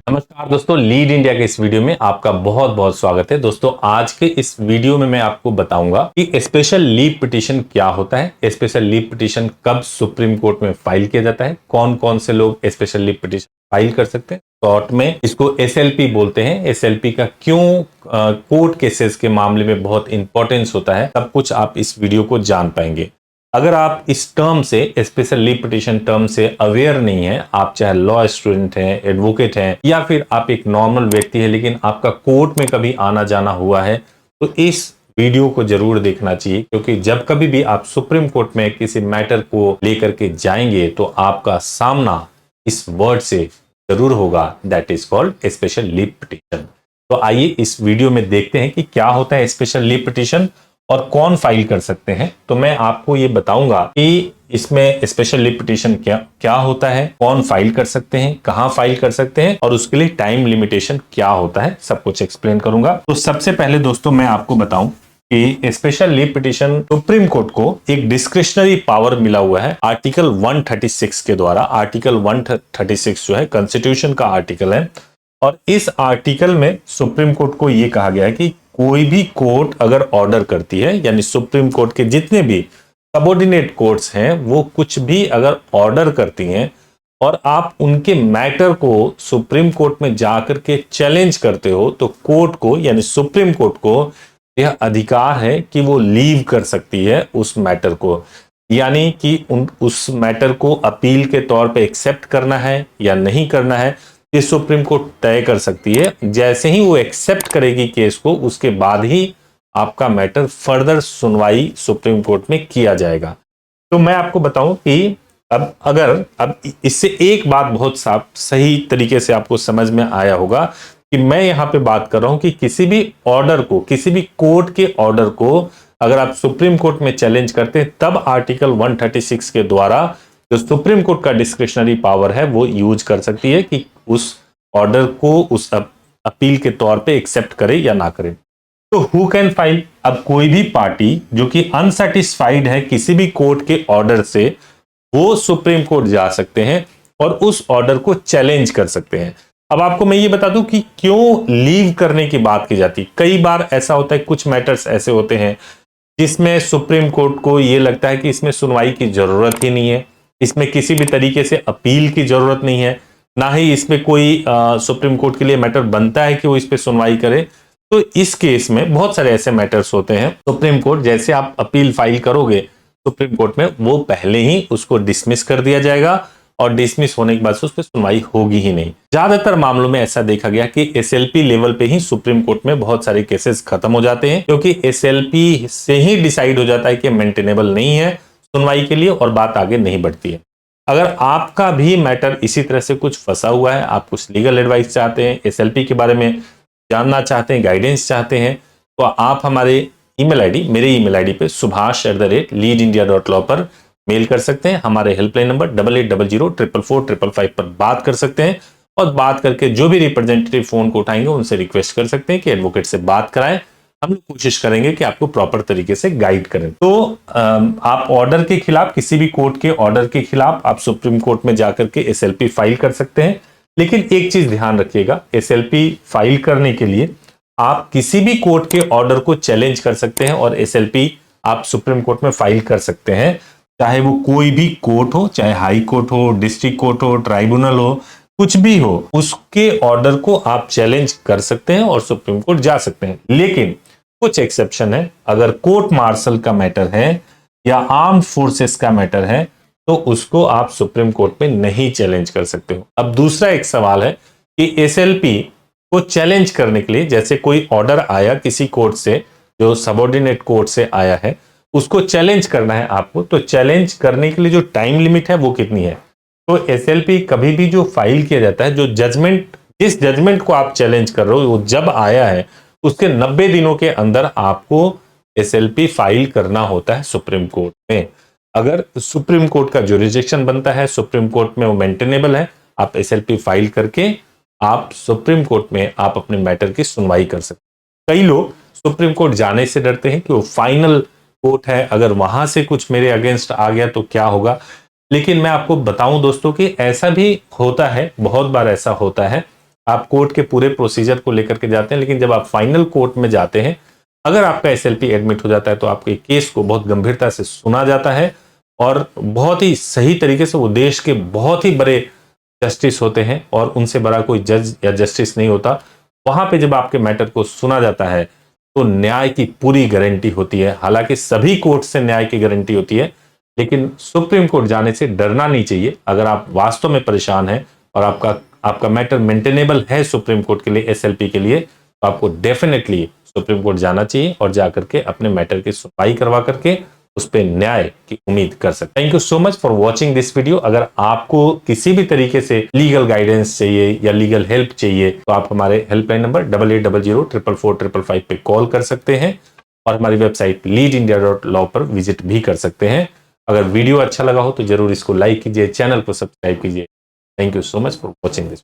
नमस्कार दोस्तों, lead India के इस वीडियो में आपका बहुत बहुत स्वागत है। दोस्तों, आज के इस वीडियो में मैं आपको बताऊंगा कि स्पेशल लीव पिटीशन क्या होता है, स्पेशल लीव पिटीशन कब सुप्रीम कोर्ट में फाइल किया जाता है, कौन कौन से लोग स्पेशल लीव पिटीशन फाइल कर सकते हैं। शॉर्ट में इसको एसएलपी बोलते हैं। एसएलपी का क्यों कोर्ट केसेस के मामले में बहुत इंपॉर्टेंस होता है, सब कुछ आप इस वीडियो को जान पाएंगे। अगर आप इस टर्म से, स्पेशल लीव पिटीशन टर्म से अवेयर नहीं है, आप चाहे लॉ स्टूडेंट हैं, एडवोकेट हैं, या फिर आप एक नॉर्मल व्यक्ति है लेकिन आपका कोर्ट में कभी आना जाना हुआ है, तो इस वीडियो को जरूर देखना चाहिए। क्योंकि जब कभी भी आप सुप्रीम कोर्ट में किसी मैटर को लेकर के जाएंगे तो आपका सामना इस वर्ड से जरूर होगा, that is called special leave petition. तो आइए इस वीडियो में देखते हैं कि क्या होता है स्पेशल लीव पिटीशन और कौन फाइल कर सकते हैं। तो मैं आपको ये बताऊंगा कि इसमें स्पेशल लीव पिटीशन क्या होता है, कौन फाइल कर सकते हैं, कहां फाइल कर सकते हैं और उसके लिए टाइम लिमिटेशन क्या होता है, सब कुछ एक्सप्लेन करूंगा। तो सबसे पहले दोस्तों मैं आपको बताऊं कि special leave petition supreme court को एक डिस्क्रिशनरी पावर मिला हुआ है आर्टिकल 136 के द्वारा। आर्टिकल 136 जो है कॉन्स्टिट्यूशन का आर्टिकल है, और इस आर्टिकल में सुप्रीम कोर्ट को यह कहा गया है कि कोई भी कोर्ट अगर ऑर्डर करती है, यानी सुप्रीम कोर्ट के जितने भी सबऑर्डिनेट कोर्ट्स हैं वो कुछ भी अगर ऑर्डर करती हैं और आप उनके मैटर को सुप्रीम कोर्ट में जाकर के चैलेंज करते हो, तो कोर्ट को यानी सुप्रीम कोर्ट को यह अधिकार है कि वो लीव कर सकती है उस मैटर को, यानी कि उस मैटर को अपील के तौर पे एक्सेप्ट करना है या नहीं करना है, ये सुप्रीम कोर्ट तय कर सकती है। जैसे ही वो एक्सेप्ट करेगी केस को, उसके बाद ही आपका मैटर फर्दर सुनवाई सुप्रीम कोर्ट में किया जाएगा। तो मैं आपको बताऊं कि अब इससे एक बात बहुत साफ सही तरीके से आपको समझ में आया होगा कि मैं यहां पे बात कर रहा हूं कि किसी भी ऑर्डर को, किसी भी कोर्ट के ऑर्डर को अगर आप सुप्रीम कोर्ट में चैलेंज करते हैं, तब आर्टिकल 136 के द्वारा जो सुप्रीम कोर्ट का डिस्क्रिशनरी पावर है वो यूज कर सकती है कि उस ऑर्डर को उस अपील के तौर पे एक्सेप्ट करे या ना करे। तो हु कैन फाइल? अब कोई भी पार्टी जो कि अनसेटिस्फाइड है किसी भी कोर्ट के ऑर्डर से, वो सुप्रीम कोर्ट जा सकते हैं और उस ऑर्डर को चैलेंज कर सकते हैं। अब आपको मैं ये बता दूं कि क्यों लीव करने की बात की जाती है। कई बार ऐसा होता है, कुछ मैटर्स ऐसे होते हैं जिसमें सुप्रीम कोर्ट को ये लगता है कि इसमें सुनवाई की जरूरत ही नहीं है, इसमें किसी भी तरीके से अपील की जरूरत नहीं है, ना ही इसमें कोई सुप्रीम कोर्ट के लिए मैटर बनता है कि वो इस पे सुनवाई करे। तो इस केस में बहुत सारे ऐसे मैटर्स होते हैं, सुप्रीम कोर्ट जैसे आप अपील फाइल करोगे सुप्रीम कोर्ट में, वो पहले ही उसको डिसमिस कर दिया जाएगा और डिसमिस होने के बाद उस पर सुनवाई होगी ही नहीं। ज्यादातर मामलों में ऐसा देखा गया कि एसएलपी लेवल पे ही सुप्रीम कोर्ट में बहुत सारे केसेस खत्म हो जाते हैं, क्योंकि एसएलपी से ही डिसाइड हो जाता है कि मेंटेनेबल नहीं है सुनवाई के लिए और बात आगे नहीं बढ़ती है। अगर आपका भी मैटर इसी तरह से कुछ फंसा हुआ है, आप कुछ लीगल एडवाइस चाहते हैं, एसएलपी के बारे में जानना चाहते हैं, गाइडेंस चाहते हैं, तो आप हमारे ईमेल आईडी, मेरे ईमेल आईडी पे subhash@leadindia.law पर मेल कर सकते हैं। हमारे हेल्पलाइन नंबर 8800444555 पर बात कर सकते हैं, और बात करके जो भी रिप्रेजेंटेटिव फोन को उठाएंगे उनसे रिक्वेस्ट कर सकते हैं कि एडवोकेट से बात कराएं। हम लोग कोशिश करेंगे कि आपको प्रॉपर तरीके से गाइड करें। तो आप ऑर्डर के खिलाफ, किसी भी कोर्ट के ऑर्डर के खिलाफ आप सुप्रीम कोर्ट में जाकर के एसएलपी फाइल कर सकते हैं। लेकिन एक चीज ध्यान रखिएगा, एसएलपी फाइल करने के लिए आप किसी भी कोर्ट के ऑर्डर को चैलेंज कर सकते हैं और एसएलपी आप सुप्रीम कोर्ट में फाइल कर सकते हैं, चाहे वो कोई भी कोर्ट हो, चाहे हाई कोर्ट हो, डिस्ट्रिक्ट कोर्ट हो, ट्राइब्यूनल हो, कुछ भी हो, उसके ऑर्डर को आप चैलेंज कर सकते हैं और सुप्रीम कोर्ट जा सकते हैं। लेकिन कुछ एक्सेप्शन है, अगर कोर्ट मार्शल का मैटर है या आर्म्ड फोर्सेस का मैटर है, तो उसको आप सुप्रीम कोर्ट में नहीं चैलेंज कर सकते हो। अब दूसरा एक सवाल है कि एसएलपी को चैलेंज करने के लिए, जैसे कोई ऑर्डर आया किसी कोर्ट से जो सबऑर्डिनेट कोर्ट से आया है, उसको चैलेंज करना है आपको, तो चैलेंज करने के लिए जो टाइम लिमिट है वो कितनी है? तो एसएलपी कभी भी जो फाइल किया जाता है, जो जजमेंट, जिस जजमेंट को आप चैलेंज कर रहे हो वो जब आया है उसके 90 दिनों के अंदर आपको एसएलपी फाइल करना होता है सुप्रीम कोर्ट में। अगर सुप्रीम कोर्ट का जुरिडिक्शन बनता है, सुप्रीम कोर्ट में वो मेंटेनेबल है, आप एसएलपी फाइल करके आप सुप्रीम कोर्ट में आप अपने मैटर की सुनवाई कर सकते हैं। कई लोग सुप्रीम कोर्ट जाने से डरते हैं कि वो फाइनल कोर्ट है, अगर वहां से कुछ मेरे अगेंस्ट आ गया तो क्या होगा। लेकिन मैं आपको बताऊं दोस्तों कि ऐसा भी होता है, बहुत बार ऐसा होता है, आप कोर्ट के पूरे प्रोसीजर को लेकर के जाते हैं, लेकिन जब आप फाइनल कोर्ट में जाते हैं, अगर आपका एसएलपी एडमिट हो जाता है तो आपके केस को बहुत गंभीरता से सुना जाता है और बहुत ही सही तरीके से, वो देश के बहुत ही बड़े जस्टिस होते हैं और उनसे बड़ा कोई जज या जस्टिस नहीं होता। वहां पे जब आपके मैटर को सुना जाता है तो न्याय की पूरी गारंटी होती है। हालांकि सभी कोर्ट से न्याय की गारंटी होती है, लेकिन सुप्रीम कोर्ट जाने से डरना नहीं चाहिए। अगर आप वास्तव में परेशान हैं और आपका मैटर मेंटेनेबल है सुप्रीम कोर्ट के लिए, एसएलपी के लिए, तो आपको डेफिनेटली सुप्रीम कोर्ट जाना चाहिए और जाकर के अपने मैटर की सुनवाई करवा करके उस पर न्याय की उम्मीद कर सकते। Thank you so much for watching this video. अगर आपको किसी भी तरीके से लीगल गाइडेंस चाहिए या लीगल हेल्प चाहिए तो आप हमारे हेल्पलाइन नंबर 8800444555 पे कॉल कर सकते हैं और हमारी वेबसाइट leadindia.law पर विजिट भी कर सकते हैं। अगर वीडियो अच्छा लगा हो तो जरूर इसको लाइक कीजिए, चैनल को सब्सक्राइब कीजिए। Thank you so much for watching this.